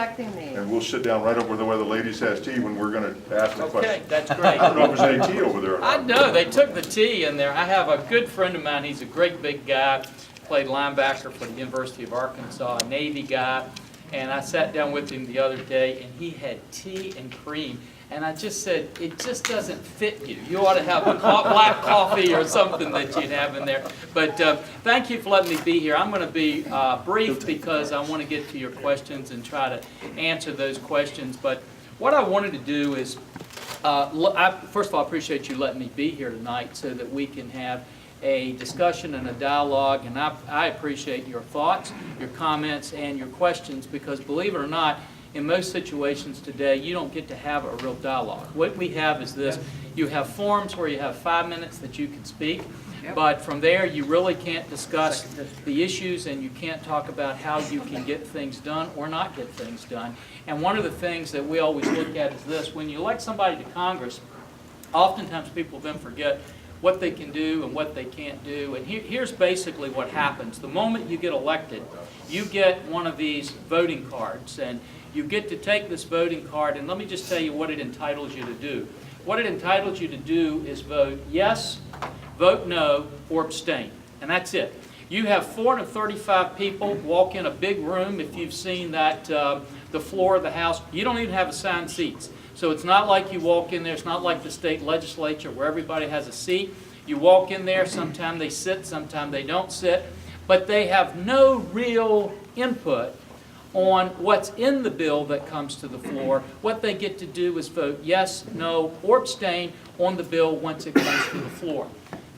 electing me. And we'll sit down right over where the ladies has tea when we're going to ask the Okay, question. that's I great. don't know if there's any tea over there or I not. know, they took the tea in there. I have a good friend of mine, he's a great big guy, played linebacker for the University of Arkansas, a Navy guy, and I sat down with him the other day, and he had tea and cream, and I just said, it just doesn't fit you. You ought to have a black coffee or something that you'd have in there. But thank you for letting me be here. I'm going to be brief because I want to get to your questions and try to answer those questions. But what I wanted to do is, first of all, I appreciate you letting me be here tonight so that we can have a discussion and a dialogue, and I appreciate your thoughts, your comments, and your questions, because believe it or not, in most situations today, you don't get to have a real dialogue. What we have is this: you have forums where you have 5 minutes that you can speak, but from there you really can't discuss the issues, and you can't talk about how you can get things done or not get things done. And one of the things that we always look at is this: when you elect somebody to Congress, oftentimes people then forget what they can do and what they can't do. And here's basically what happens. The moment you get elected, you get one of these voting cards, and you get to take this voting card, and let me just tell you what it entitles you to do. What it entitles you to do is vote yes, vote no, or abstain, and that's it. You have 435 people walk in a big room. If you've seen that, the floor of the House, you don't even have assigned seats. So it's not like you walk in there, it's not like the state legislature where everybody has a seat. You walk in there, sometimes they sit, sometimes they don't sit, but they have no real input on what's in the bill that comes to the floor. What they get to do is vote yes, no, or abstain on the bill once it comes to the floor.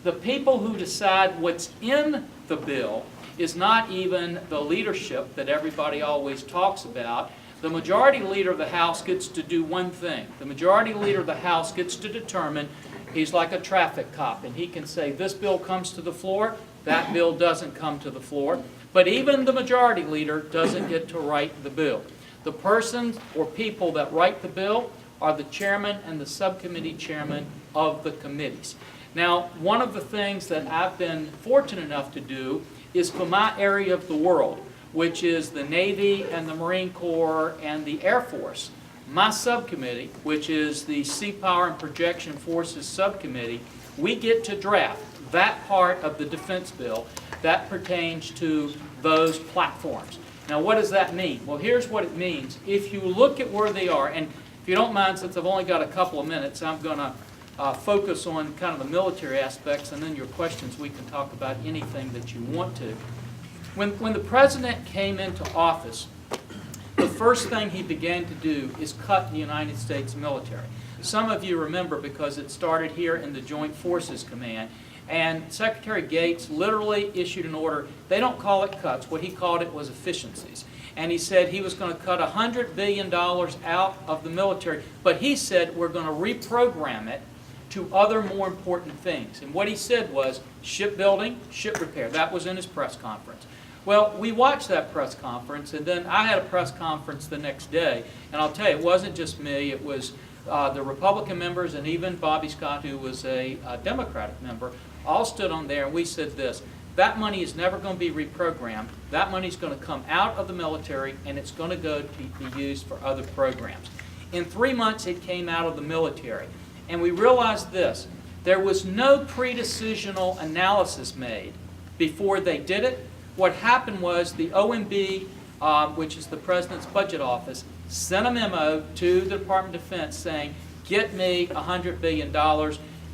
The people who decide what's in the bill is not even the leadership that everybody always talks about. The majority leader of the House gets to do one thing. The majority leader of the House gets to determine, he's like a traffic cop, and he can say this bill comes to the floor, that bill doesn't come to the floor. But even the majority leader doesn't get to write the bill. The persons or people that write the bill are the chairman and the subcommittee chairman of the committees. Now, one of the things that I've been fortunate enough to do is for my area of the world, which is the Navy and the Marine Corps and the Air Force. My subcommittee, which is the Sea Power and Projection Forces Subcommittee, we get to draft that part of the defense bill that pertains to those platforms. Now, what does that mean? Well, here's what it means. If you look at where they are, and if you don't mind, since I've only got a couple of minutes, I'm going to focus on kind of the military aspects, and then your questions, we can talk about anything that you want to. When the president came into office, the first thing he began to do is cut the United States military. Some of you remember because it started here in the Joint Forces Command. And Secretary Gates literally issued an order. They don't call it cuts. What he called it was efficiencies. And he said he was going to cut $100 billion out of the military. But he said we're going to reprogram it to other more important things. And what he said was shipbuilding, ship repair. That was in his press conference. Well, we watched that press conference, and then I had a press conference the next day. And I'll tell you, it wasn't just me. It was the Republican members and even Bobby Scott, who was a Democratic member, all stood on there, and we said this: that money is never going to be reprogrammed. That money is going to come out of the military, and it's going to go to be used for other programs. In 3 months, it came out of the military. And we realized this: there was no pre-decisional analysis made before they did it. What happened was the OMB, which is the President's Budget Office, sent a memo to the Department of Defense saying, get me $100 billion.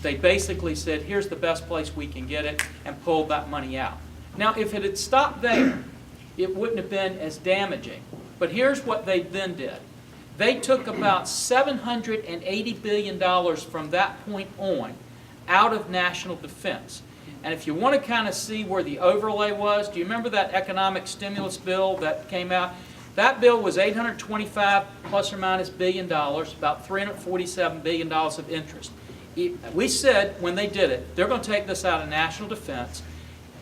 They basically said, here's the best place we can get it, and pulled that money out. Now, if it had stopped there, it wouldn't have been as damaging. But here's what they then did. They took about $780 billion from that point on out of national defense. And if you want to kind of see where the overlay was, do you remember that economic stimulus bill that came out? That bill was $825 plus or minus billion, about $347 billion of interest. We said when they did it, they're going to take this out of national defense.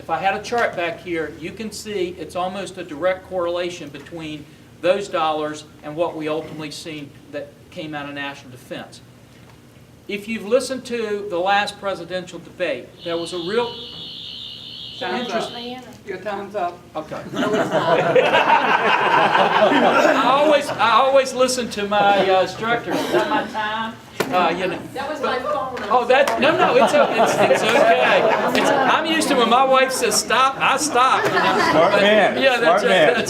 If I had a chart back here, you can see it's almost a direct correlation between those dollars and what we ultimately seen that came out of national defense. If you've listened to the last presidential debate, there was a real... Time's up. Your time's up. Okay. I always listen to my instructor. Is that my time? You know. That was my phone. Oh, no, it's okay. I'm used to when my wife says stop, I stop. You know? Smart man. Yeah, Smart man.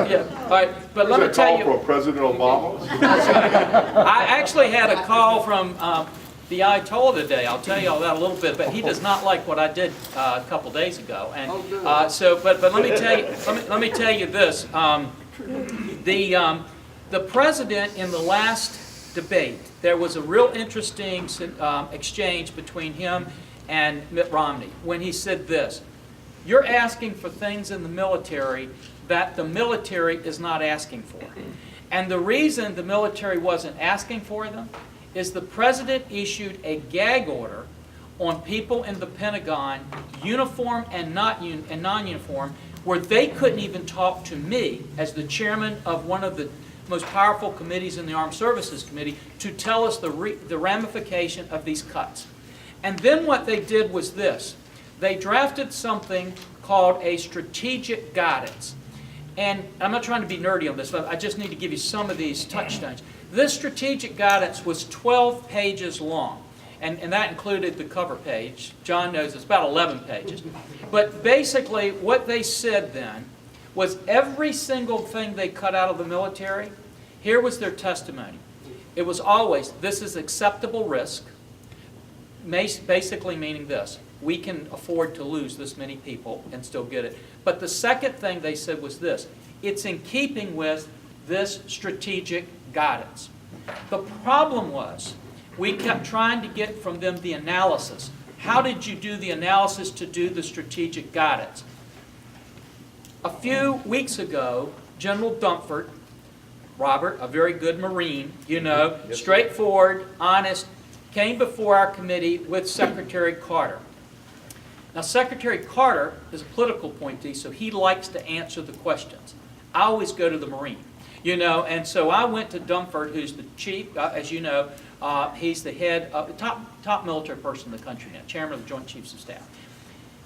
yeah. All right, but let me Is that tell call you. from President Obama? I actually had a call from the Ayatollah today. I'll tell you all that a little bit, but he does not like what I did a couple days ago. And but let me tell you, let me tell you this: the president in the last debate, there was a real interesting exchange between him and Mitt Romney when he said this: "You're asking for things in the military that the military is not asking for." And the reason the military wasn't asking for them is the president issued a gag order on people in the Pentagon, uniform and non-uniform, where they couldn't even talk to me as the chairman of one of the most powerful committees in the Armed Services Committee to tell us the ramification of these cuts. And then what they did was this: they drafted something called a strategic guidance. And I'm not trying to be nerdy on this, but I just need to give you some of these touchstones. This strategic guidance was 12 pages long, and that included the cover page. John knows it's about 11 pages. But basically what they said then was every single thing they cut out of the military, here was their testimony. It was always, this is acceptable risk, basically meaning this: we can afford to lose this many people and still get it. But the second thing they said was this: it's in keeping with this strategic guidance. The problem was, we kept trying to get from them the analysis. How did you do the analysis to do the strategic guidance? A few weeks ago, General Dumford, Robert, a very good Marine, you know, straightforward, honest, came before our committee with Secretary Carter. Now, Secretary Carter is a political appointee, so he likes to answer the questions. I always go to the Marine, you know, and so I went to Dumford, who's the chief, as you know, he's the head of the top military person in the country now, chairman of the Joint Chiefs of Staff.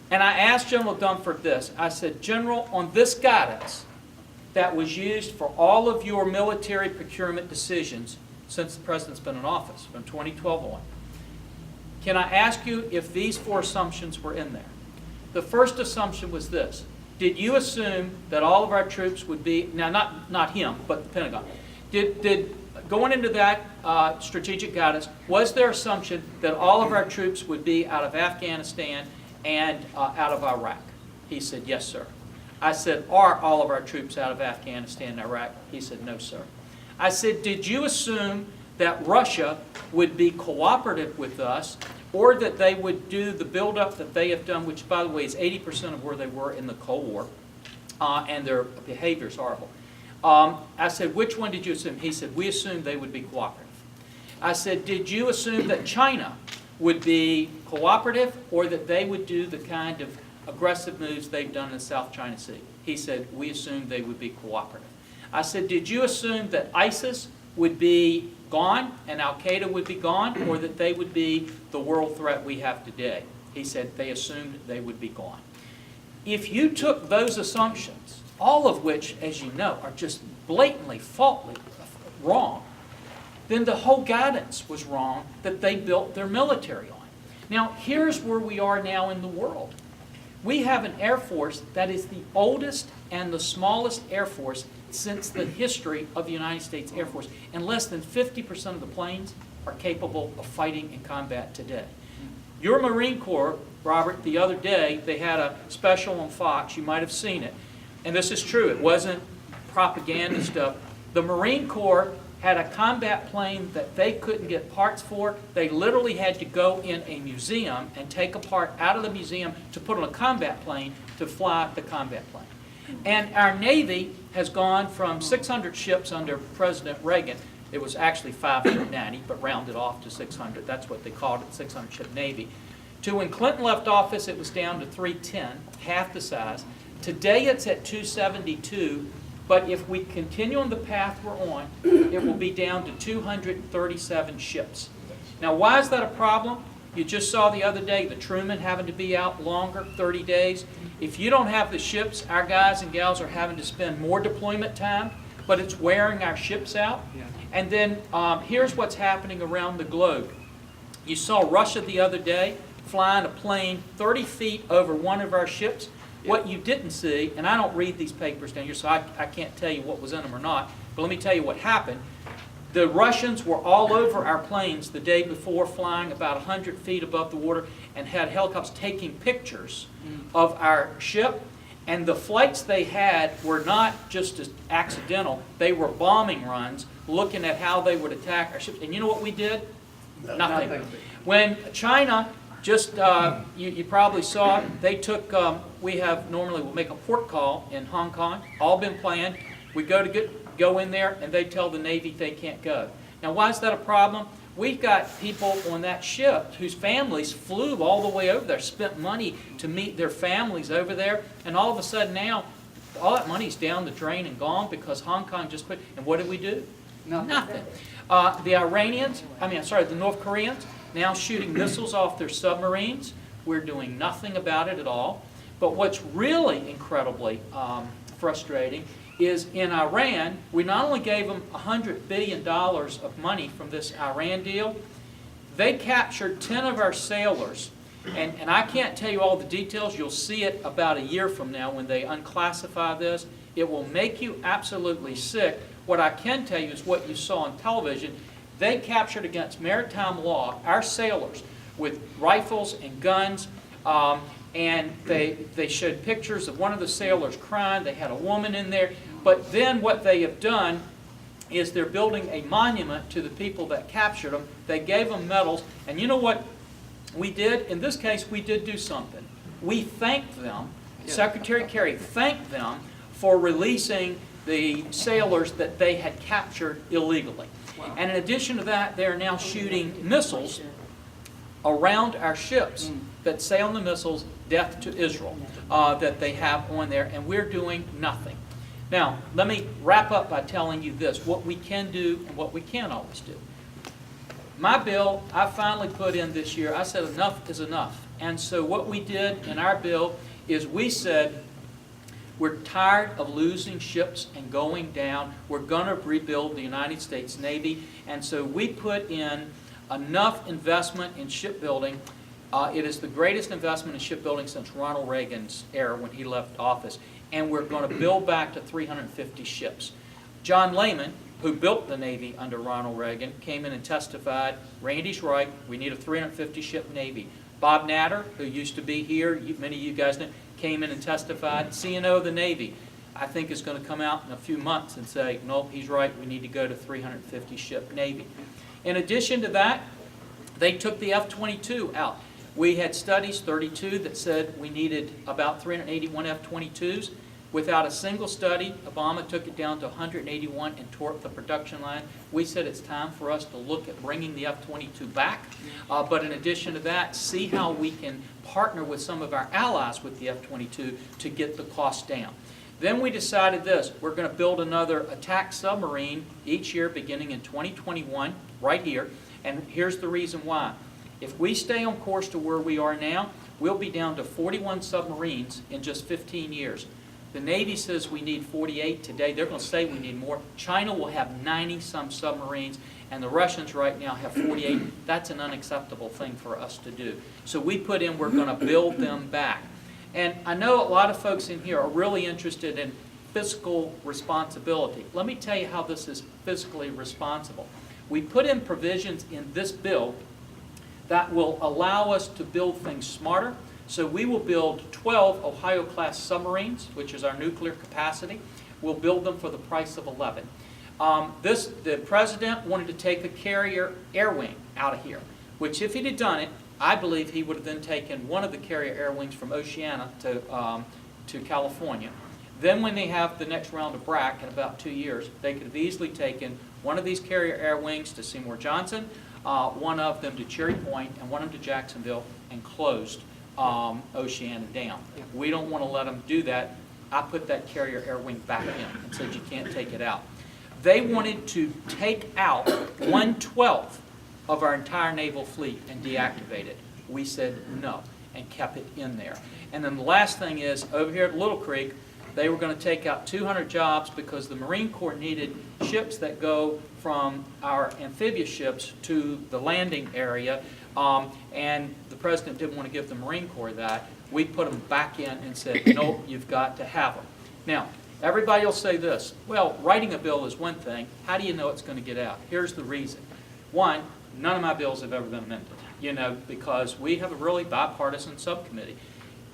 And I asked General Dumford this. I said, General, on this guidance that was used for all of your military procurement decisions since the president's been in office, from 2012 on, can I ask you if these 4 assumptions were in there? The first assumption was this: did you assume that all of our troops would be, now not him, but the Pentagon, did going into that strategic guidance, was their assumption that all of our troops would be out of Afghanistan and out of Iraq? He said, yes, sir. I said, are all of our troops out of Afghanistan and Iraq? He said, no, sir. I said, did you assume that Russia would be cooperative with us, or that they would do the buildup that they have done, which, by the way, is 80% of where they were in the Cold War, and their behavior is horrible. I said, which one did you assume? He said, we assumed they would be cooperative. I said, did you assume that China would be cooperative, or that they would do the kind of aggressive moves they've done in the South China Sea? He said, we assumed they would be cooperative. I said, did you assume that ISIS would be gone and Al-Qaeda would be gone, or that they would be the world threat we have today? He said they assumed they would be gone. If you took those assumptions, all of which, as you know, are just blatantly, faultily wrong, then the whole guidance was wrong that they built their military on. Now, here's where we are now in the world. We have an Air Force that is the oldest and the smallest Air Force since the history of the United States Air Force, and less than 50% of the planes are capable of fighting in combat today. Your Marine Corps, Robert, the other day, they had a special on Fox, you might have seen it, and this is true, it wasn't propaganda stuff. The Marine Corps had a combat plane that they couldn't get parts for. They literally had to go in a museum and take a part out of the museum to put on a combat plane to fly the combat plane. And our Navy has gone from 600 ships under President Reagan. It was actually 590, but rounded off to 600. That's what they called it, 600-ship Navy. To when Clinton left office, it was down to 310, half the size. Today it's at 272. But if we continue on the path we're on, it will be down to 237 ships. Now, why is that a problem? You just saw the other day the Truman having to be out longer, 30 days. If you don't have the ships, our guys and gals are having to spend more deployment time, but it's wearing our ships out. And then here's what's happening around the globe. You saw Russia the other day flying a plane 30 feet over one of our ships. What you didn't see, and I don't read these papers down here, so I can't tell you what was in them or not, but let me tell you what happened. The Russians were all over our planes the day before, flying about 100 feet above the water, and had helicopters taking pictures of our ship. And the flights they had were not just accidental. They were bombing runs, looking at how they would attack our ships. And you know what we did? Nothing. When China, just you probably saw it, they took, we'll make a port call in Hong Kong, all been planned. We go in there, and they tell the Navy they can't go. Now, why is that a problem? We've got people on that ship whose families flew all the way over there, spent money to meet their families over there, and all of a sudden now, all that money's down the drain and gone because Hong Kong just put, and what did we do? Nothing. The North Koreans now shooting missiles off their submarines. We're doing nothing about it at all. But what's really incredibly frustrating is in Iran, we not only gave them $100 billion of money from this Iran deal, they captured 10 of our sailors. And I can't tell you all the details. You'll see it about a year from now when they unclassify this. It will make you absolutely sick. What I can tell you is what you saw on television. They captured against maritime law our sailors with rifles and guns. And they showed pictures of one of the sailors crying. They had a woman in there. But then what they have done is they're building a monument to the people that captured them. They gave them medals. And you know what we did? In this case, we did do something. We thanked them. Secretary Kerry thanked them for releasing the sailors that they had captured illegally. Wow. And in addition to that, they are now shooting missiles around our ships that sail the missiles, death to Israel, that they have on there, and we're doing nothing. Now, let me wrap up by telling you this, what we can do and what we can't always do. My bill, I finally put in this year, I said enough is enough. And so what we did in our bill is we said, we're tired of losing ships and going down. We're going to rebuild the United States Navy. And so we put in enough investment in shipbuilding. It is the greatest investment in shipbuilding since Ronald Reagan's era when he left office. And we're going to build back to 350 ships. John Lehman, who built the Navy under Ronald Reagan, came in and testified, Randy's right, we need a 350 ship Navy. Bob Natter, who used to be here, many of you guys know, came in and testified. CNO of the Navy, I think, is going to come out in a few months and say, nope, he's right, we need to go to 350 ship Navy. In addition to that, they took the F-22 out. We had studies, 32, that said we needed about 381 F-22s. Without a single study, Obama took it down to 181 and tore up the production line. We said it's time for us to look at bringing the F-22 back. But in addition to that, see how we can partner with some of our allies with the F-22 to get the cost down. Then we decided this, we're going to build another attack submarine each year beginning in 2021, right here. And here's the reason why. If we stay on course to where we are now, we'll be down to 41 submarines in just 15 years. The Navy says we need 48 today. They're going to say we need more. China will have 90-some submarines, and the Russians right now have 48. That's an unacceptable thing for us to do. So we put in, we're going to build them back. And I know a lot of folks in here are really interested in fiscal responsibility. Let me tell you how this is fiscally responsible. We put in provisions in this bill that will allow us to build things smarter. So we will build 12 Ohio-class submarines, which is our nuclear capacity. We'll build them for the price of 11. The president wanted to take a carrier air wing out of here, which if he'd have done it, I believe he would have then taken one of the carrier air wings from Oceana to California. Then when they have the next round of BRAC in about 2 years, they could have easily taken one of these carrier air wings to Seymour Johnson, one of them to Cherry Point, and one of them to Jacksonville, and closed Oceana down. We don't want to let them do that. I put that carrier air wing back in and said you can't take it out. They wanted to take out 1/12 of our entire naval fleet and deactivate it. We said no and kept it in there. And then the last thing is, over here at Little Creek, they were going to take out 200 jobs because the Marine Corps needed ships that go from our amphibious ships to the landing area, and the President didn't want to give the Marine Corps that. We put them back in and said, nope, you've got to have them. Now, everybody will say this, well, writing a bill is one thing. How do you know it's going to get out? Here's the reason. One, none of my bills have ever been amended, because we have a really bipartisan subcommittee.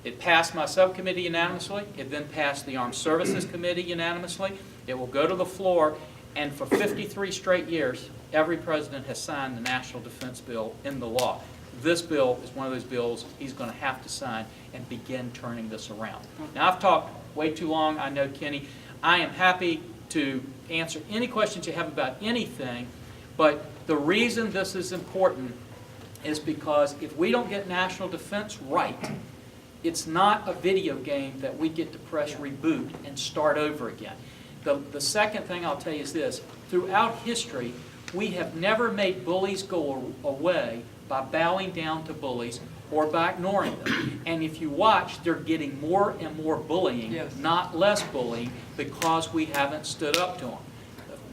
It passed my subcommittee unanimously. It then passed the Armed Services Committee unanimously. It will go to the floor, and for 53 straight years, every president has signed the National Defense Bill into law. This bill is one of those bills he's going to have to sign and begin turning this around. Now, I've talked way too long. I know, Kenny. I am happy to answer any questions you have about anything, but the reason this is important is because if we don't get national defense right, it's not a video game that we get to press reboot and start over again. The second thing I'll tell you is this. Throughout history, we have never made bullies go away by bowing down to bullies or by ignoring them. And if you watch, they're getting more and more bullying, Yes. not less bullying, because we haven't stood up to them.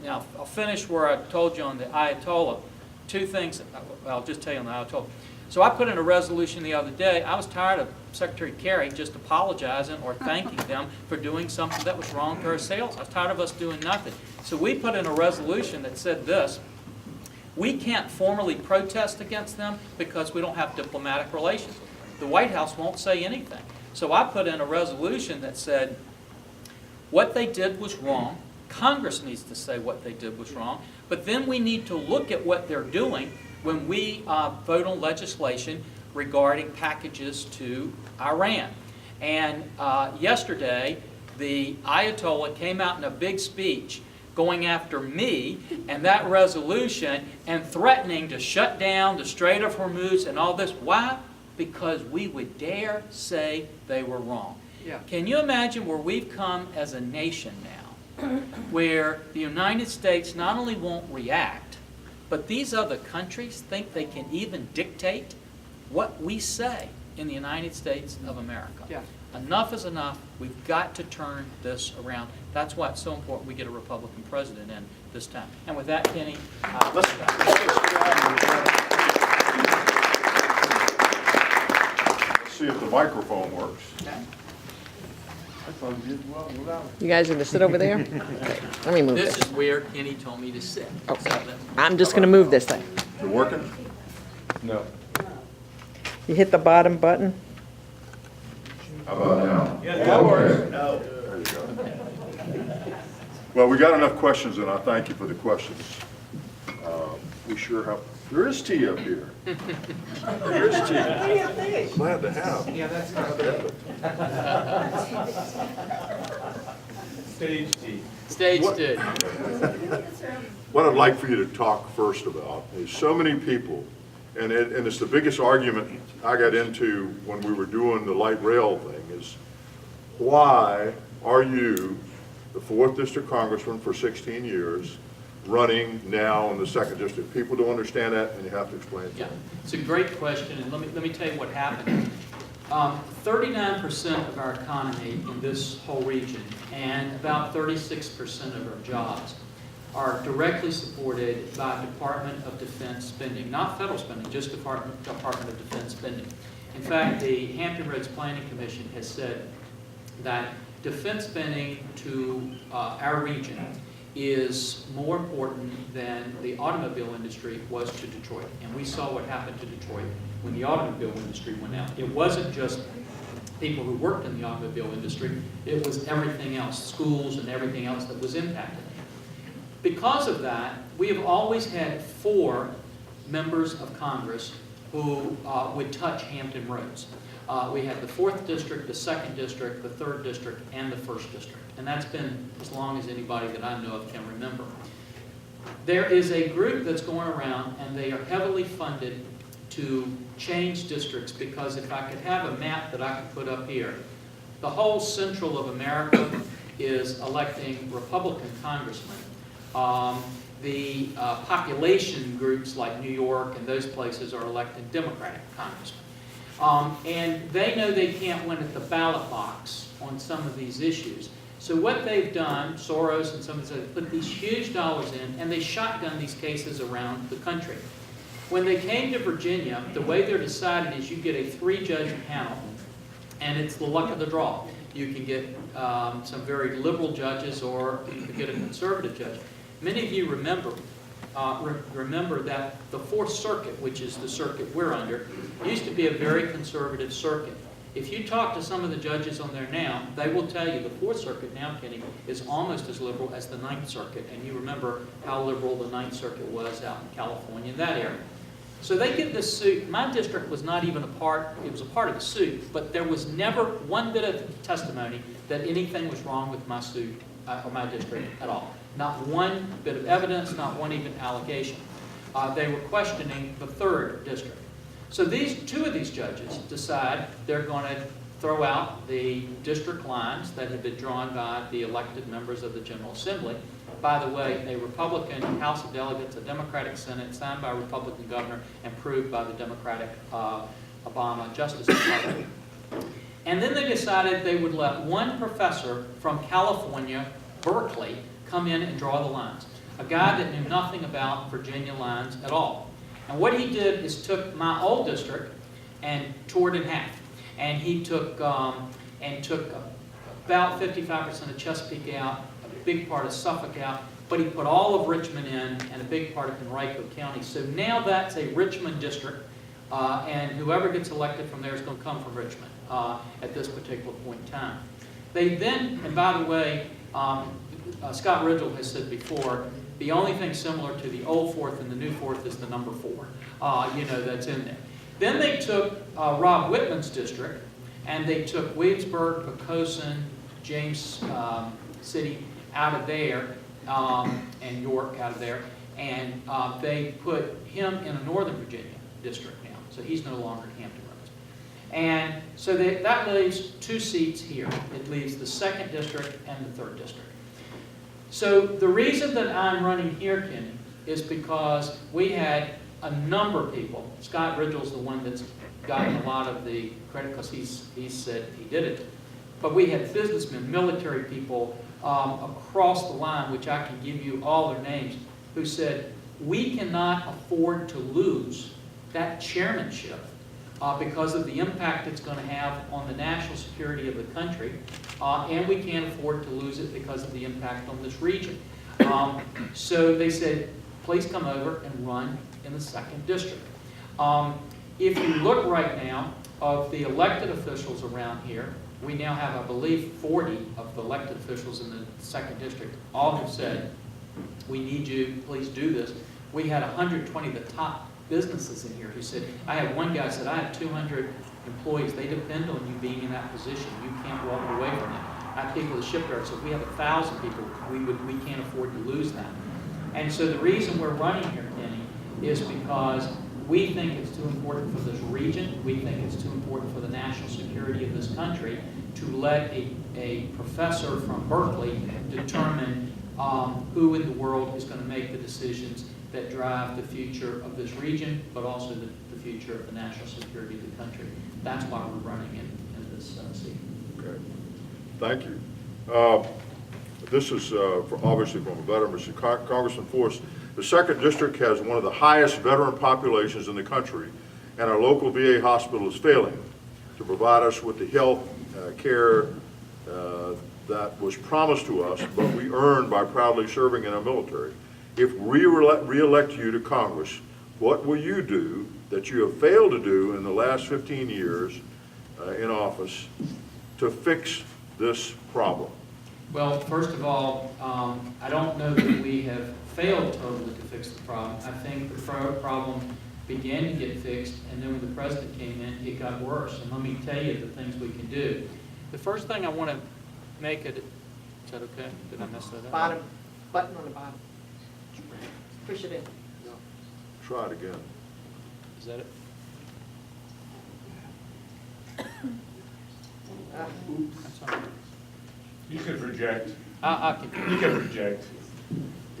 Now, I'll finish where I told you on the Ayatollah. Two things, well, I'll just tell you on the Ayatollah. So I put in a resolution the other day. I was tired of Secretary Kerry just apologizing or thanking them for doing something that was wrong to our sales. I was tired of us doing nothing. So we put in a resolution that said this: we can't formally protest against them because we don't have diplomatic relations. The White House won't say anything. So I put in a resolution that said what they did was wrong. Congress needs to say what they did was wrong. But then we need to look at what they're doing when we vote on legislation regarding packages to Iran. And yesterday, the Ayatollah came out in a big speech going after me and that resolution and threatening to shut down the Strait of Hormuz and all this. Why? Because we would dare say they were wrong. Yeah. Can you imagine where we've come as a nation now, where the United States not only won't react, but these other countries think they can even dictate what we say in the United States of America? Yeah. Enough is enough. We've got to turn this around. That's why it's so important we get a Republican president in this time. And with that, Kenny, Let's see if the microphone works. You guys are going to sit over there? Okay, let me move this this. is where Kenny told me to sit. Okay. So that- I'm just going to move this thing. Is it working? No. You hit the bottom button. How about now? Yeah, that works. There you go. Well, we got enough questions, and I thank you for the questions. We sure have, there is tea up here. There is tea. Glad to have. Yeah, that's Stage T. Stage What- two. What I'd like for you to talk first about is so many people, and it's the biggest argument I got into when we were doing the light rail thing, is why are you, the 4th District Congressman for 16 years, running now in the 2nd District? People don't understand that, and you have to explain it to Yeah, them. it's a great question, and let me tell you what happened. 39% of our economy in this whole region and about 36% of our jobs are directly supported by Department of Defense spending, not federal spending, just Department of Defense spending. In fact, the Hampton Roads Planning Commission has said that defense spending to our region is more important than the automobile industry was to Detroit. And we saw what happened to Detroit when the automobile industry went out. It wasn't just people who worked in the automobile industry, it was everything else, schools and everything else that was impacted. Because of that, we have always had 4 members of Congress who would touch Hampton Roads. We had the 4th District, the 2nd District, the 3rd District, and the 1st District. And that's been as long as anybody that I know of can remember. There is a group that's going around, and they are heavily funded to change districts, because if I could have a map that I could put up here, the whole central of America is electing Republican congressmen. The population groups like New York and those places are electing Democratic congressmen. And they know they can't win at the ballot box on some of these issues. So what they've done, Soros and some of them, put these huge dollars in, and they shotgun these cases around the country. When they came to Virginia, the way they're decided is you get a 3-judge panel, and it's the luck of the draw. You can get some very liberal judges, or you can get a conservative judge. Many of you remember that the Fourth Circuit, which is the circuit we're under, used to be a very conservative circuit. If you talk to some of the judges on there now, they will tell you the Fourth Circuit now, Kenny, is almost as liberal as the Ninth Circuit. And you remember how liberal the Ninth Circuit was out in California in that area. So they get this suit. My district was not even a part, it was a part of the suit, but there was never one bit of testimony that anything was wrong with my suit, or my district at all. Not one bit of evidence, not one even allegation. They were questioning the 3rd district. So two of these judges decide they're going to throw out the district lines that had been drawn by the elected members of the General Assembly. By the way, a Republican House of Delegates, a Democratic Senate, signed by a Republican governor, and approved by the Democratic Obama Justice Department. And then they decided they would let one professor from California, Berkeley, come in and draw the lines. A guy that knew nothing about Virginia lines at all. And what he did is took my old district and tore it in half. And he took about 55% of Chesapeake out, a big part of Suffolk out, but he put all of Richmond in and a big part of Henrico County. So now that's a Richmond district, and whoever gets elected from there is going to come from Richmond at this particular point in time. They then, and by the way, Scott Ridgell has said before, the only thing similar to the old 4th and the new 4th is the number 4, that's in there. Then they took Rob Whitman's district, and they took Williamsburg, Poquoson, James City out of there, and York out of there, and they put him in a Northern Virginia district now, so he's no longer in Hampton Roads. And so that leaves 2 seats here. It leaves the 2nd district and the 3rd district. So the reason that I'm running here, Kenny, is because we had a number of people. Scott Ridgell's the one that's gotten a lot of the credit because he said he did it. But we had businessmen, military people across the line, which I can give you all their names, who said, we cannot afford to lose that chairmanship because of the impact it's going to have on the national security of the country, and we can't afford to lose it because of the impact on this region. So they said, please come over and run in the 2nd district. If you look right now, of the elected officials around here, we now have, I believe, 40 of the elected officials in the 2nd district, all have said, we need you, please do this. We had 120 of the top businesses in here who said, I have one guy said, I have 200 employees. They depend on you being in that position. You can't walk away from it. I have people at the shipyard said, we have 1,000 people. We can't afford to lose that. And so the reason we're running here, Kenny, is because we think it's too important for this region. We think it's too important for the national security of this country to let a professor from Berkeley determine who in the world is going to make the decisions that drive the future of this region, but also the future of the national security of the country. That's why we're running in this seat. Okay, thank you. This is obviously from a veteran, Mr. Congressman Force. The 2nd District has one of the highest veteran populations in the country, and our local VA hospital is failing to provide us with the health care that was promised to us, but we earned by proudly serving in our military. If we re-elect you to Congress, what will you do that you have failed to do in the last 15 years in office to fix this problem? Well, first of all, I don't know that we have failed totally to fix the problem. I think the problem began to get fixed, and then when the president came in, it got worse. And let me tell you the things we can do. The first thing I want to make it, is that okay? Did I mess that up? Bottom, button on the bottom. Push it in. No. Try it again. Is that it? That's all right. You could reject. I can. You can reject.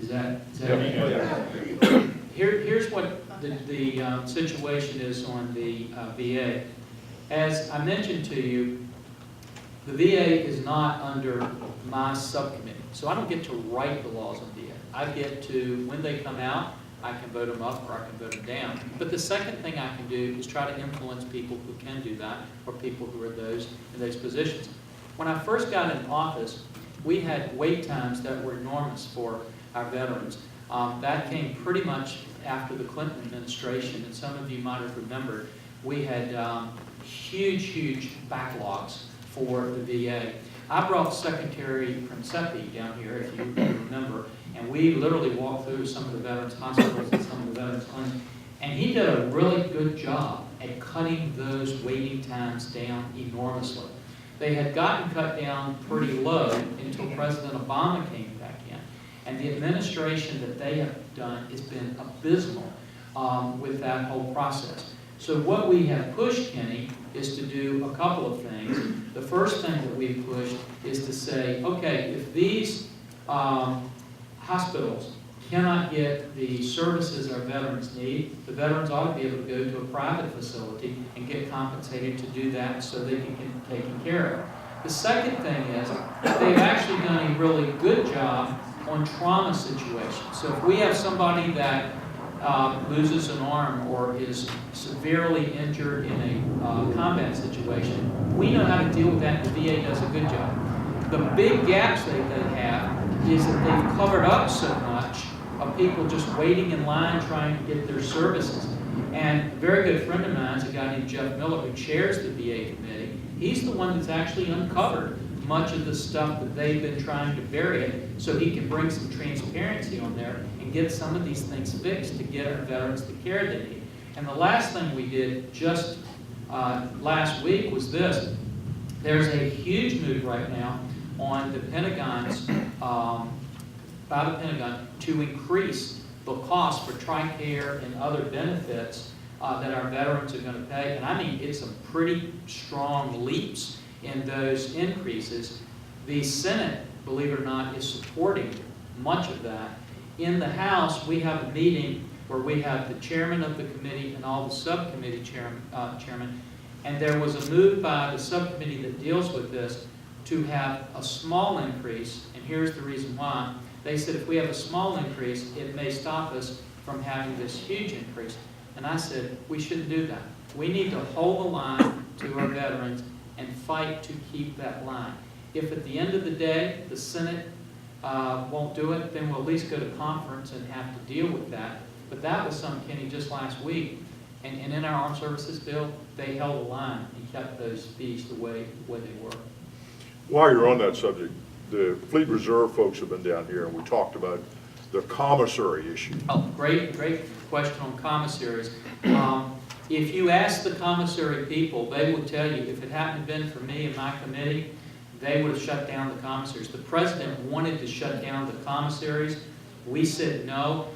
Is that Yeah. Here's what the situation is on the VA. As I mentioned to you, the VA is not under my subcommittee, so I don't get to write the laws on VA. I get to, when they come out, I can vote them up or I can vote them down. But the second thing I can do is try to influence people who can do that, or people who are in those positions. When I first got in office, we had wait times that were enormous for our veterans. That came pretty much after the Clinton administration, and some of you might have remembered, we had huge backlogs for the VA. I brought Secretary Princepi down here, if you remember, and we literally walked through some of the veterans hospitals and some of the veterans clinics, and he did a really good job at cutting those waiting times down enormously. They had gotten cut down pretty low until President Obama came back in, and the administration that they have done has been abysmal with that whole process. So what we have pushed, Kenny, is to do a couple of things. The first thing that we've pushed is to say, okay, if these hospitals cannot get the services our veterans need, the veterans ought to be able to go to a private facility and get compensated to do that so they can get taken care of. The second thing is they've actually done a really good job on trauma situations. So if we have somebody that loses an arm or is severely injured in a combat situation, we know how to deal with that, and the VA does a good job. The big gaps that they have is that they've covered up so much of people just waiting in line trying to get their services. And a very good friend of mine is a guy named Jeff Miller who chairs the VA committee. He's the one that's actually uncovered much of the stuff that they've been trying to bury it, so he can bring some transparency on there and get some of these things fixed to get our veterans the care they need. And the last thing we did just last week was this. There's a huge move right now on the Pentagon's, by the Pentagon, to increase the cost for TRICARE and other benefits that our veterans are going to pay. And I mean, it's some pretty strong leaps in those increases. The Senate, believe it or not, is supporting much of that. In the House, we have a meeting where we have the chairman of the committee and all the subcommittee chairmen, and there was a move by the subcommittee that deals with this to have a small increase, and here's the reason why. They said if we have a small increase, it may stop us from having this huge increase. And I said, we shouldn't do that. We need to hold the line to our veterans and fight to keep that line. If at the end of the day, the Senate won't do it, then we'll at least go to conference and have to deal with that. But that was something, Kenny, just last week. And in our armed services bill, they held the line and kept those fees the way they were. While you're on that subject, the Fleet Reserve folks have been down here and we talked about the commissary issue. Oh, great question on commissaries. If you ask the commissary people, they would tell you, if it hadn't been for me and my committee, they would have shut down the commissaries. The president wanted to shut down the commissaries. We said no.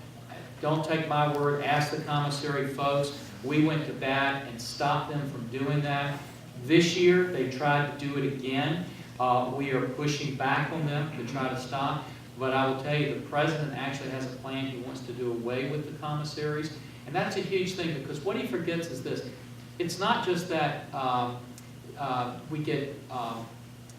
Don't take my word. Ask the commissary folks. We went to bat and stopped them from doing that. This year, they tried to do it again. We are pushing back on them to try to stop. But I will tell you, the president actually has a plan. He wants to do away with the commissaries. And that's a huge thing, because what he forgets is this. It's not just that we get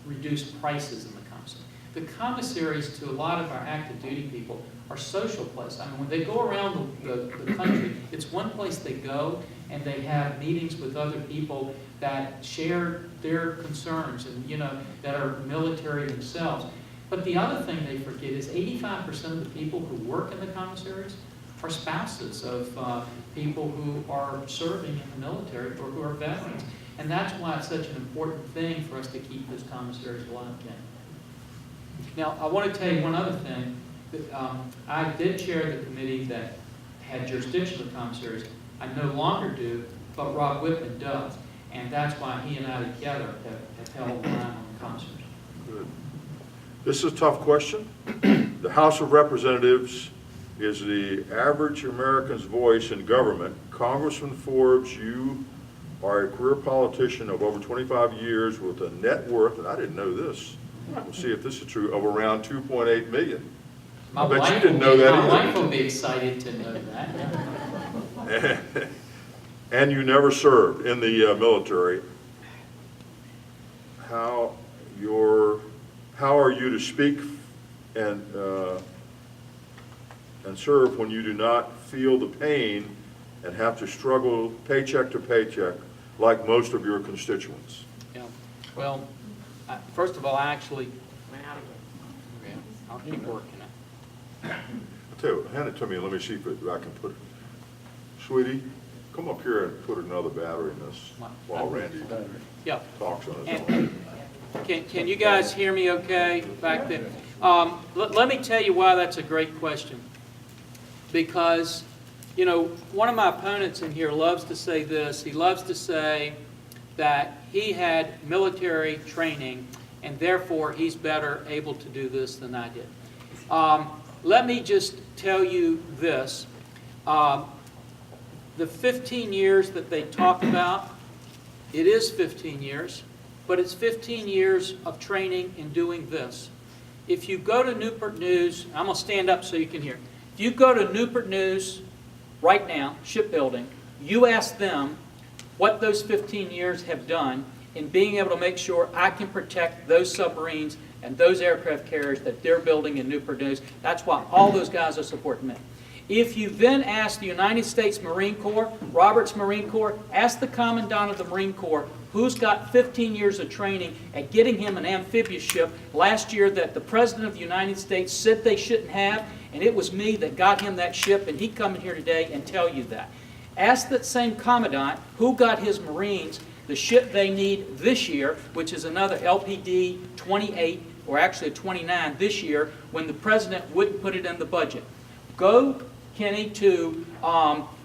reduced prices in the commissary. The commissaries, to a lot of our active duty people, are social places. I mean, when they go around the country, it's one place they go, and they have meetings with other people that share their concerns and, you know, that are military themselves. But the other thing they forget is 85% of the people who work in the commissaries are spouses of people who are serving in the military or who are veterans. And that's why it's such an important thing for us to keep those commissaries alive again. Now, I want to tell you one other thing. I did chair the committee that had jurisdiction of commissaries. I no longer do, but Rob Whitman does. And that's why he and I together have held the line on the commissaries. Good. This is a tough question. The House of Representatives is the average American's voice in government. Congressman Forbes, you are a career politician of over 25 years with a net worth, and I didn't know this, we'll see if this is true, of around $2.8 million. I bet you didn't know that either. My wife will be excited to know that. And you never served in the military. how are you to speak and serve when you do not feel the pain and have to struggle paycheck to paycheck like most of your constituents? Yeah. Well, first of all, I actually, yeah, I'll keep working it. I'll tell you, hand it to me and let me see if I can put it. Sweetie, come up here and put another battery in this while Randy Yeah. talks on his own. Can you guys hear me okay back there? Let me tell you why that's a great question. Because, you know, one of my opponents in here loves to say this. He loves to say that he had military training and therefore he's better able to do this than I did. Let me just tell you this. The 15 years that they talk about, it is 15 years, but it's 15 years of training in doing this. If you go to Newport News, I'm going to stand up so you can hear. If you go to Newport News right now, shipbuilding, you ask them what those 15 years have done in being able to make sure I can protect those submarines and those aircraft carriers that they're building in Newport News. That's why all those guys are supporting me. If you then ask the United States Marine Corps, Roberts Marine Corps, ask the Commandant of the Marine Corps who's got 15 years of training at getting him an amphibious ship last year that the President of the United States said they shouldn't have, and it was me that got him that ship, and he'd come in here today and tell you that. Ask that same Commandant who got his Marines the ship they need this year, which is another LPD 28, or actually a 29 this year, when the President wouldn't put it in the budget. Go, Kenny, to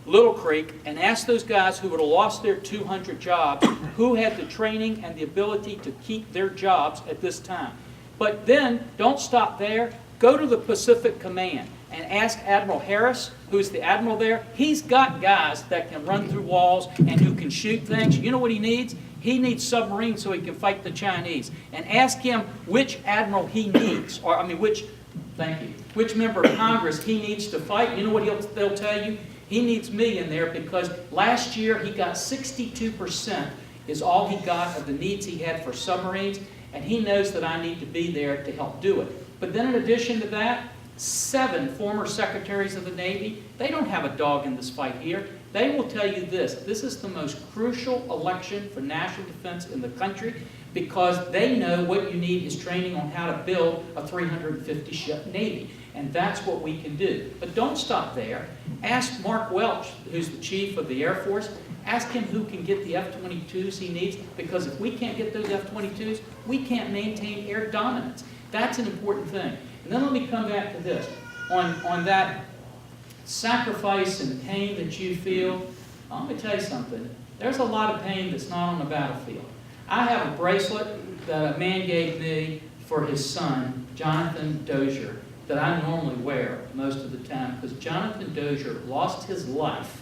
Little Creek and ask those guys who would have lost their 200 jobs who had the training and the ability to keep their jobs at this time. But then, don't stop there. Go to the Pacific Command and ask Admiral Harris, who's the admiral there. He's got guys that can run through walls and who can shoot things. You know what he needs? He needs submarines so he can fight the Chinese. And ask him which admiral he needs, or I mean which member of Congress he needs to fight. You know what they'll tell you? He needs me in there because last year he got 62% is all he got of the needs he had for submarines, and he knows that I need to be there to help do it. But then in addition to that, 7 former secretaries of the Navy, they don't have a dog in this fight here. They will tell you this is the most crucial election for national defense in the country because they know what you need is training on how to build a 350-ship Navy. And that's what we can do. But don't stop there. Ask Mark Welch, who's the chief of the Air Force, ask him who can get the F-22s he needs, because if we can't get those F-22s, we can't maintain air dominance. That's an important thing. And then let me come back to this. On that sacrifice and pain that you feel, I'm going to tell you something. There's a lot of pain that's not on the battlefield. I have a bracelet that a man gave me for his son, Jonathan Dozier, that I normally wear most of the time, because Jonathan Dozier lost his life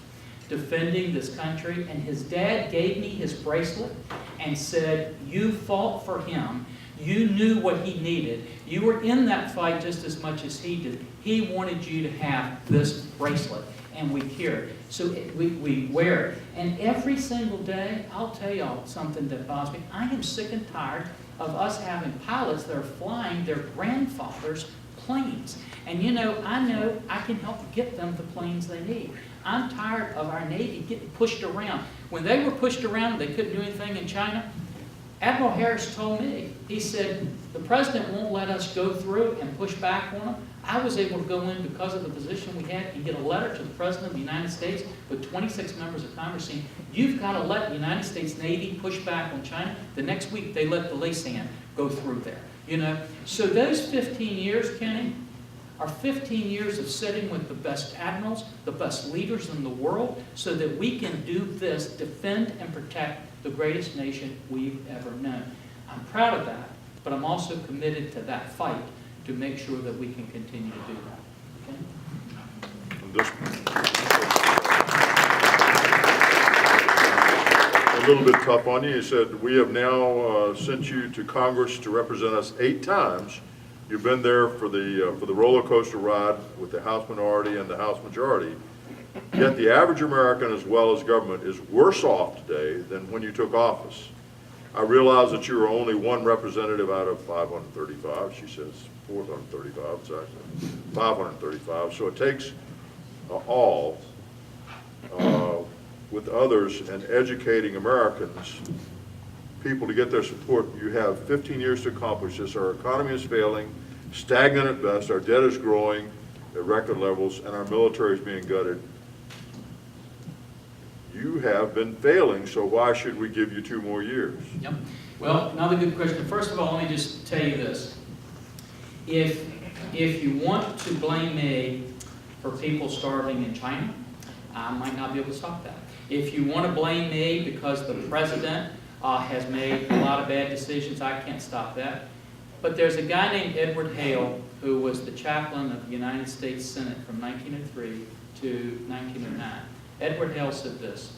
defending this country, and his dad gave me his bracelet and said, you fought for him. You knew what he needed. You were in that fight just as much as he did. He wanted you to have this bracelet, and we hear it. So we wear it. And every single day, I'll tell y'all something that bothers me. I am sick and tired of us having pilots that are flying their grandfathers' planes. And you know I can help get them the planes they need. I'm tired of our Navy getting pushed around. When they were pushed around and they couldn't do anything in China, Admiral Harris told me, he said, the President won't let us go through and push back on them. I was able to go in because of the position we had and get a letter to the President of the United States with 26 members of Congress saying, you've got to let the United States Navy push back on China. The next week they let the Laysan go through there. You know, so those 15 years, Kenny, are 15 years of sitting with the best admirals, the best leaders in the world, so that we can do this, defend and protect the greatest nation we've ever known. I'm proud of that, but I'm also committed to that fight to make sure that we can continue to do that. Okay? A little bit tough on you. You said, we have now sent you to Congress to represent us 8 times. You've been there for the roller coaster ride with the House minority and the House majority. Yet the average American, as well as government, is worse off today than when you took office. I realize that you are only one representative out of 535. She says 435, it's actually 535. So it takes all with others and educating Americans, people to get their support. You have 15 years to accomplish this. Our economy is failing, stagnant at best, our debt is growing at record levels, and our military is being gutted. You have been failing, so why should we give you 2 more years? Yep. Well, another good question. First of all, let me just tell you this. If you want to blame me for people starving in China, I might not be able to stop that. If you want to blame me because the president has made a lot of bad decisions, I can't stop that. But there's a guy named Edward Hale who was the chaplain of the United States Senate from 1903 to 1909. Edward Hale said this.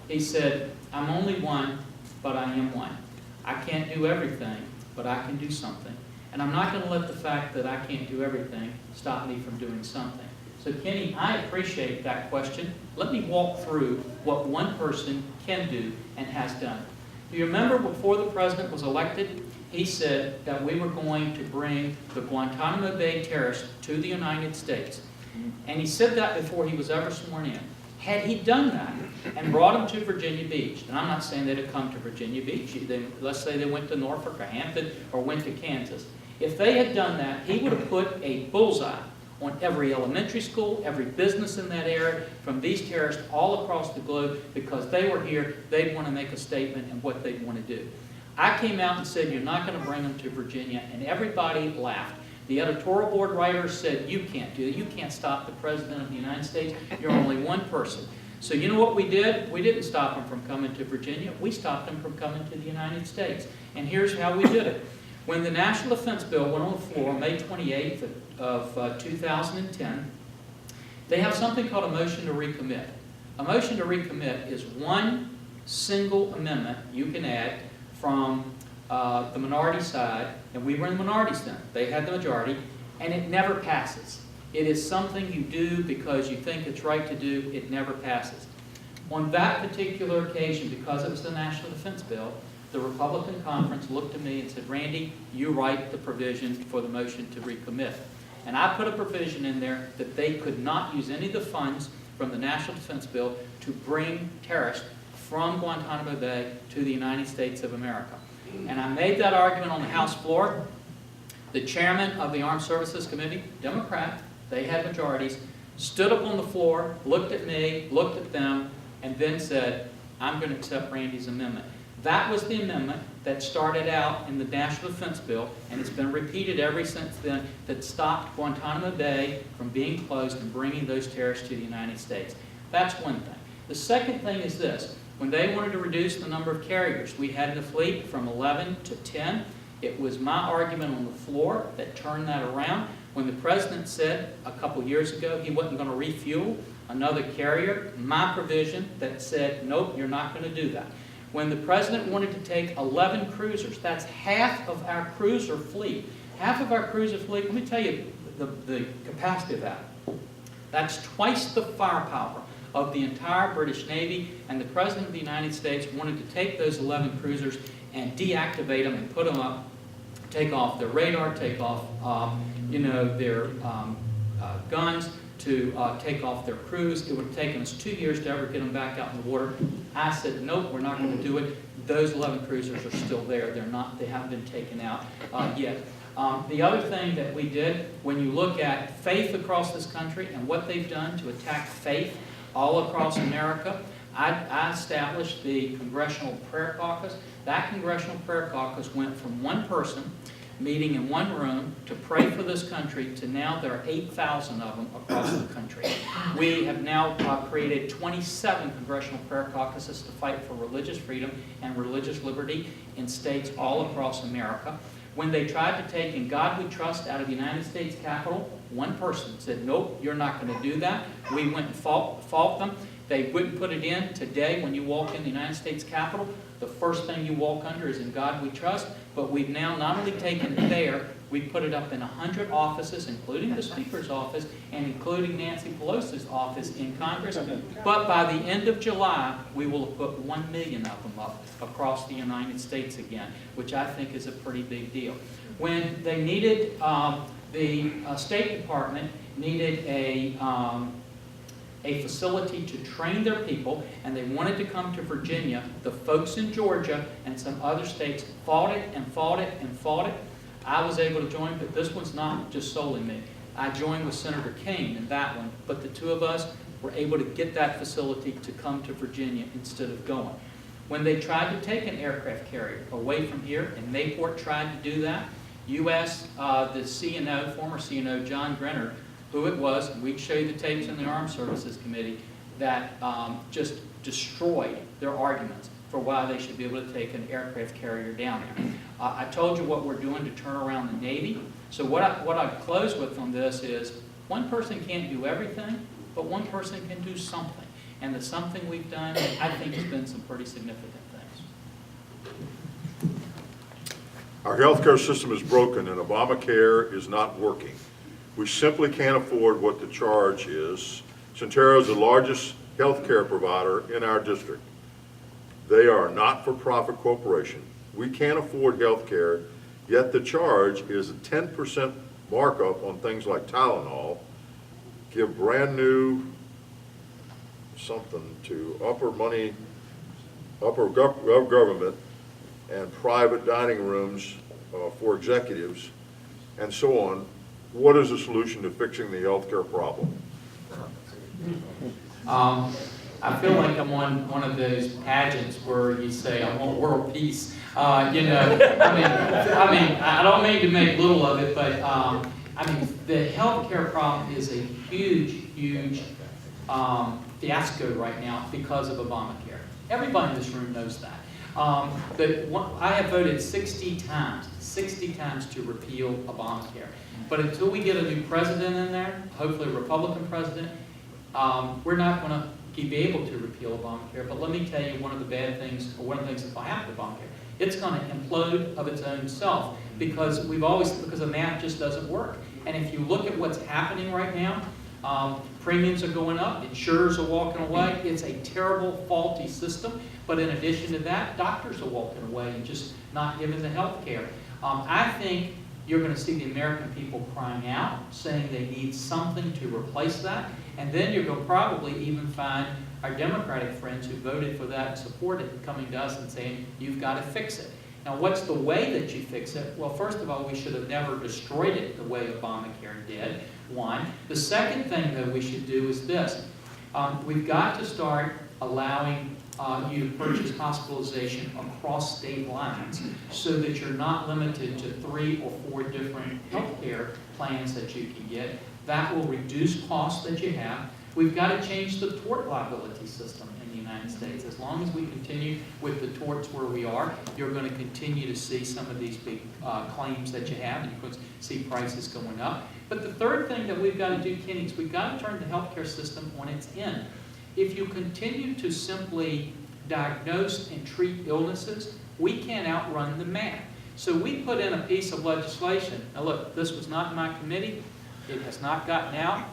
He said, "I'm only one, but I am one. I can't do everything, but I can do something. And I'm not going to let the fact that I can't do everything stop me from doing something." So Kenny, I appreciate that question. Let me walk through what one person can do and has done. Do you remember before the president was elected, he said that we were going to bring the Guantanamo Bay terrorists to the United States. And he said that before he was ever sworn in. Had he done that and brought them to Virginia Beach, and I'm not saying they'd have come to Virginia Beach, let's say they went to Norfolk or Hampton or went to Kansas. If they had done that, he would have put a bullseye on every elementary school, every business in that area, from these terrorists all across the globe, because they were here, they'd want to make a statement and what they'd want to do. I came out and said, "You're not going to bring them to Virginia," and everybody laughed. The editorial board writers said, "You can't do that. You can't stop the President of the United States. You're only one person." So you know what we did? We didn't stop them from coming to Virginia. We stopped them from coming to the United States. And here's how we did it. When the National Defense Bill went on the floor May 28th of 2010, they have something called a motion to recommit. A motion to recommit is one single amendment you can add from the minority side, and we were in the minorities then. They had the majority, and it never passes. It is something you do because you think it's right to do. It never passes. On that particular occasion, because it was the National Defense Bill, the Republican conference looked at me and said, "Randy, you write the provision for the motion to recommit." And I put a provision in there that they could not use any of the funds from the National Defense Bill to bring terrorists from Guantanamo Bay to the United States of America. And I made that argument on the House floor. The chairman of the Armed Services Committee, Democrat, they had majorities, stood up on the floor, looked at me, looked at them, and then said, "I'm going to accept Randy's amendment." That was the amendment that started out in the National Defense Bill, and it's been repeated ever since then, that stopped Guantanamo Bay from being closed and bringing those terrorists to the United States. That's one thing. The second thing is this. When they wanted to reduce the number of carriers, we had the fleet from 11 to 10. It was my argument on the floor that turned that around. When the president said a couple years ago he wasn't going to refuel another carrier, my provision that said, "Nope, you're not going to do that." When the president wanted to take 11 cruisers, that's half of our cruiser fleet. Half of our cruiser fleet, let me tell you the capacity of that. That's twice the firepower of the entire British Navy, and the President of the United States wanted to take those 11 cruisers and deactivate them and put them up, take off their radar, take off their guns, to take off their crews. It would have taken us 2 years to ever get them back out in the water. I said, "Nope, we're not going to do it." Those 11 cruisers are still there. They haven't been taken out yet. The other thing that we did, when you look at faith across this country and what they've done to attack faith all across America, I established the Congressional Prayer Caucus. That Congressional Prayer Caucus went from one person meeting in one room to pray for this country to now there are 8,000 of them across the country. We have now created 27 Congressional Prayer Caucuses to fight for religious freedom and religious liberty in states all across America. When they tried to take "In God We Trust" out of the United States Capitol, one person said, "Nope, you're not going to do that." We went and fought them. They wouldn't put it in. Today, when you walk in the United States Capitol, the first thing you walk under is "In God We Trust." But we've now not only taken it there, We put it up in 100 offices, including the Speaker's office and including Nancy Pelosi's office in Congress. But by the end of July, we will have put 1 million of them up across the United States again, which I think is a pretty big deal. When they needed, the State Department needed a facility to train their people, and they wanted to come to Virginia, the folks in Georgia and some other states fought it and fought it and fought it. I was able to join, but this one's not just solely me. I joined with Senator King in that one, but the two of us were able to get that facility to come to Virginia instead of going. When they tried to take an aircraft carrier away from here, and Mayport tried to do that, you asked the CNO, former CNO, John Grenner, who it was, and we'd show you the tapes in the Armed Services Committee, that just destroyed their arguments for why they should be able to take an aircraft carrier down there. I told you what we're doing to turn around the Navy. So what I close with on this is, one person can't do everything, but one person can do something. And the something we've done, I think, has been some pretty significant things. Our healthcare system is broken and Obamacare is not working. We simply can't afford what the charge is. Centero is the largest healthcare provider in our district. They are a not-for-profit corporation. We can't afford health care, yet the charge is a 10% markup on things like Tylenol, give brand new something to upper government and private dining rooms for executives, and so on. What is the solution to fixing the health care problem? I feel like I'm on one of those pageants where you say, I want world peace. I don't mean to make little of it, but the healthcare problem is a huge fiasco right now because of Obamacare. Everybody in this room knows that. I have voted 60 times to repeal Obamacare. But until we get a new president in there, hopefully a Republican president, we're not going to be able to repeal Obamacare. But let me tell you one of the bad things, or one of the things that will happen to Obamacare. It's going to implode of its own self because the math just doesn't work. And if you look at what's happening right now, premiums are going up, insurers are walking away. It's a terrible, faulty system. But in addition to that, doctors are walking away and just not giving the health care. I think you're going to see the American people crying out, saying they need something to replace that. And then you're going to probably even find our Democratic friends who voted for that and supported it coming to us and saying, you've got to fix it. Now, what's the way that you fix it? Well, first of all, we should have never destroyed it the way Obamacare did, one. The second thing that we should do is this. We've got to start allowing you to purchase hospitalization across state lines so that you're not limited to 3 or 4 different health care plans that you can get. That will reduce costs that you have. We've got to change the tort liability system in the United States. As long as we continue with the torts where we are, you're going to continue to see some of these big claims that you have, and you're going to see prices going up. But the third thing that we've got to do, Kenny, is we've got to turn the healthcare system on its end. If you continue to simply diagnose and treat illnesses, we can't outrun the math. So we put in a piece of legislation. Now look, this was not in my committee. It has not gotten out.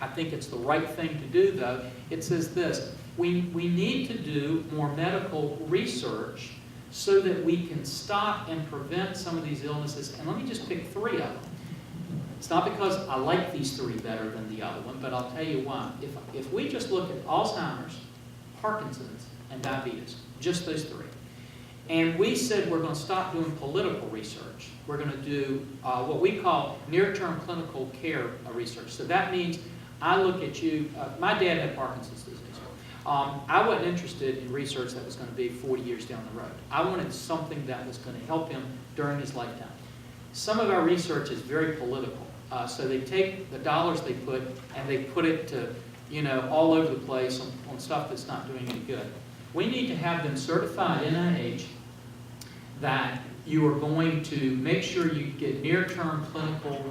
I think it's the right thing to do, though. It says this: we need to do more medical research so that we can stop and prevent some of these illnesses. And let me just pick 3 of them. It's not because I like these 3 better than the other one, but I'll tell you why. If we just look at Alzheimer's, Parkinson's, and diabetes, just those 3, and we said we're going to stop doing political research, we're going to do what we call near-term clinical care research. So that means I look at you. My dad had Parkinson's disease. I wasn't interested in research that was going to be 40 years down the road. I wanted something that was going to help him during his lifetime. Some of our research is very political. So they take the dollars they put and they put it to, all over the place on stuff that's not doing any good. We need to have them certified NIH that you are going to make sure you get near-term clinical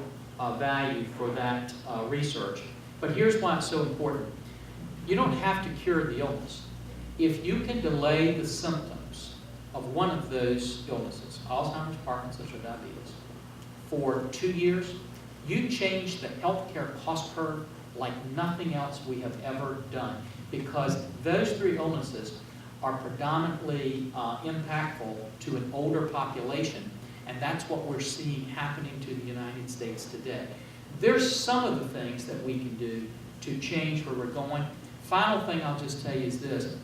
value for that research. But here's why it's so important. You don't have to cure the illness. If you can delay the symptoms of one of those illnesses, Alzheimer's, Parkinson's, or diabetes, for 2 years, you changed the healthcare cost curve like nothing else we have ever done, because those 3 illnesses are predominantly impactful to an older population, and that's what we're seeing happening to the United States today. There's some of the things that we can do to change where we're going. Final thing I'll just tell you is this.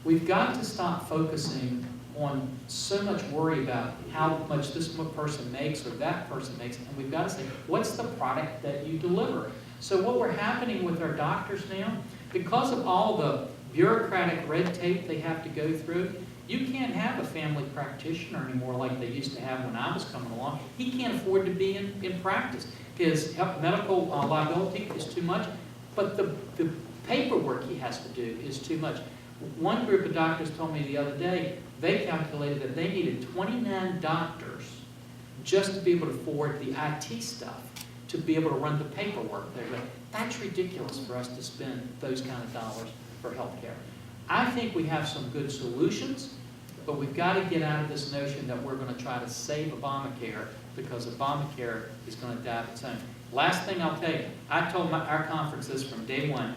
We've got to stop focusing on so much worry about how much this person makes or that person makes, and we've got to say, what's the product that you deliver? So what we're happening with our doctors now, because of all the bureaucratic red tape they have to go through, you can't have a family practitioner anymore like they used to have when I was coming along. He can't afford to be in practice. His medical liability is too much, but the paperwork he has to do is too much. One group of doctors told me the other day, they calculated that they needed 29 doctors just to be able to afford the IT stuff, to be able to run the paperwork there. That's ridiculous for us to spend those kind of dollars for healthcare. I think we have some good solutions, but we've got to get out of this notion that we're going to try to save Obamacare, because Obamacare is going to die of its own. Last thing I'll tell you, I told our conference this from day one.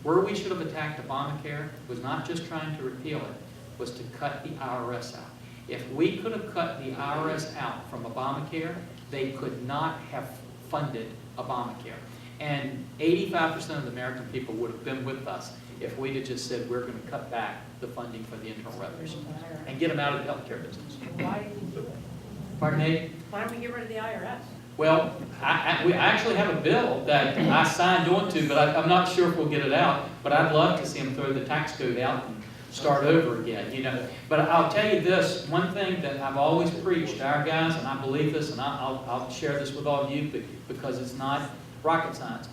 Where we should have attacked Obamacare was not just trying to repeal it, was to cut the IRS out. If we could have cut the IRS out from Obamacare, they could not have funded Obamacare. And 85% of the American people would have been with us if we'd have just said we're going to cut back the funding for the Internal Revenue Service and get them out of the healthcare business. Why did you do it? Pardon me? Why don't we get rid of the IRS? Well, we actually have a bill that I signed on to, but I'm not sure if we'll get it out. But I'd love to see them throw the tax code out and start over again, you know. But I'll tell you this, one thing that I've always preached to our guys, and I believe this, and I'll share this with all of you because it's not rocket science.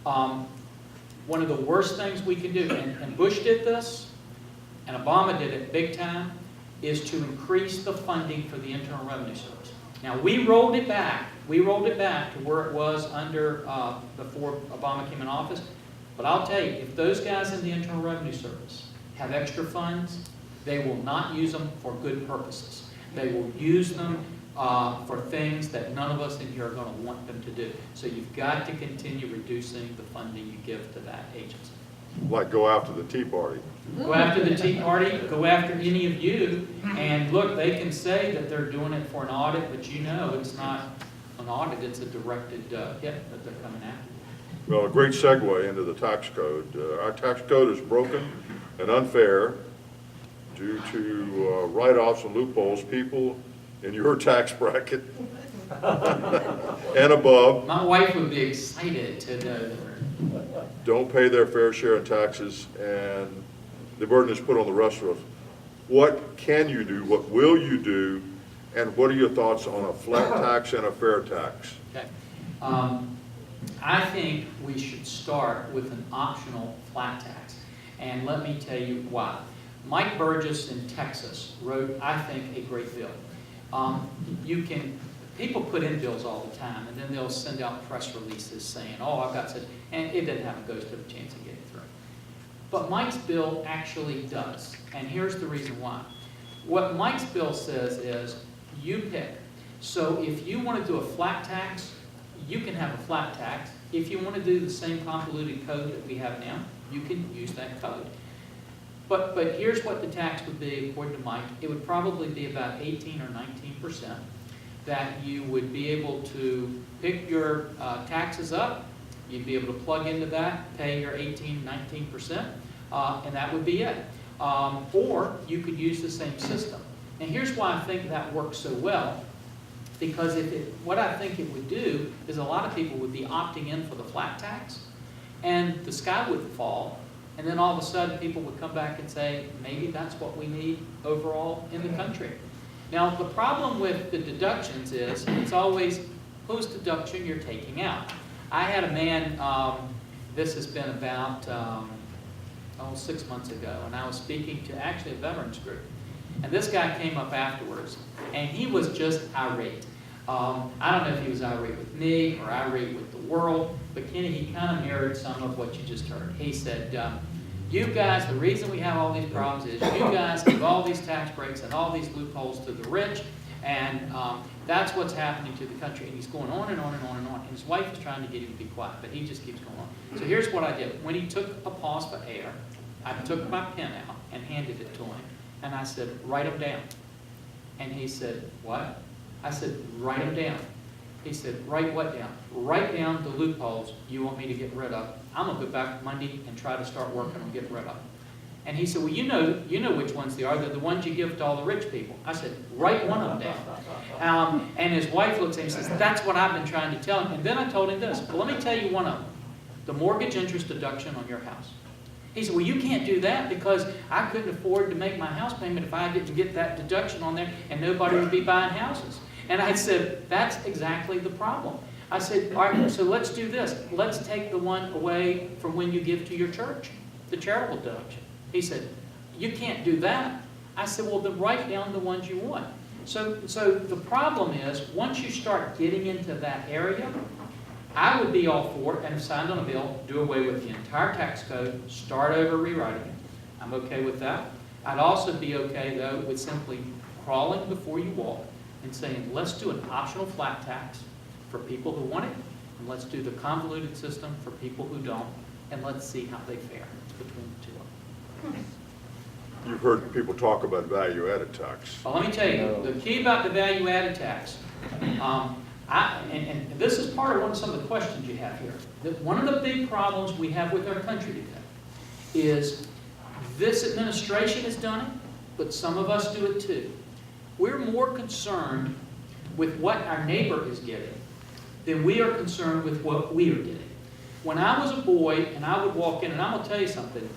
One of the worst things we can do, and Bush did this, and Obama did it big time, is to increase the funding for the Internal Revenue Service. Now, we rolled it back. We rolled it back to where it was under before Obama came in office. But I'll tell you, if those guys in the Internal Revenue Service have extra funds, they will not use them for good purposes. They will use them for things that none of us in here are going to want them to do. So you've got to continue reducing the funding you give to that agency. Like go after the Tea Party. Go after the Tea Party, go after any of you, and look, they can say that they're doing it for an audit, but you know it's not an audit, it's a directed hit that they're coming after. Well, a great segue into the tax code. Our tax code is broken and unfair due to write-offs and loopholes. People in your tax bracket and above My wife would be excited to know that. don't pay their fair share of taxes, and the burden is put on the rest of us. What can you do? What will you do? And what are your thoughts on a flat tax and a fair tax? Okay. I think we should start with an optional flat tax. And let me tell you why. Mike Burgess in Texas wrote, I think, a great bill. People put in bills all the time, and then they'll send out press releases saying, oh, I've got such, and it doesn't have a ghost of a chance of getting through. But Mike's bill actually does, and here's the reason why. What Mike's bill says is, you pick. So if you want to do a flat tax, you can have a flat tax. If you want to do the same convoluted code that we have now, you can use that code. But here's what the tax would be according to Mike. It would probably be about 18 or 19%. That you would be able to pick your taxes up, you'd be able to plug into that, pay your 18, 19%, and that would be it. Or you could use the same system. And here's why I think that works so well, because what I think it would do is a lot of people would be opting in for the flat tax, and the sky would fall, and then all of a sudden people would come back and say, maybe that's what we need overall in the country. Now, the problem with the deductions is it's always whose deduction you're taking out. I had a man, this has been about 6 months ago, and I was speaking to actually a veterans group. And this guy came up afterwards, and he was just irate. I don't know if he was irate with me or irate with the world, but Kenny, he kind of mirrored some of what you just heard. He said, you guys, the reason we have all these problems is you guys give all these tax breaks and all these loopholes to the rich, And that's what's happening to the country. And he's going on and on and on and on. And his wife is trying to get him to be quiet, but he just keeps going on. So here's what I did. When he took a pause for air, I took my pen out and handed it to him. And I said, write them down. And he said, what? I said, write them down. He said, write what down? Write down the loopholes you want me to get rid of. I'm going to go back Monday and try to start working on getting rid of them. And he said, well, you know which ones they are. They're the ones you give to all the rich people. I said, write one of them down. And his wife looks at him and says, that's what I've been trying to tell him. And then I told him this. Well, let me tell you one of them. The mortgage interest deduction on your house. He said, well, you can't do that because I couldn't afford to make my house payment if I didn't get that deduction on there, and nobody would be buying houses. And I said, that's exactly the problem. I said, all right, so let's do this. Let's take the one away from when you give to your church, the charitable deduction. He said, you can't do that. I said, well, then write down the ones you want. So the problem is, once you start getting into that area, I would be all for it and have signed on a bill, do away with the entire tax code, start over rewriting it. I'm okay with that. I'd also be okay, though, with simply crawling before you walk and saying, let's do an optional flat tax for people who want it, and let's do the convoluted system for people who don't, and let's see how they fare between the two of them. You've heard people talk about value-added tax. Well, let me tell you, the key about the value-added tax, and this is part of some of the questions you have here. One of the big problems we have with our country today is this administration has done it, but some of us do it too. We're more concerned with what our neighbor is getting than we are concerned with what we are getting. When I was a boy and I would walk in, and I'm going to tell you something,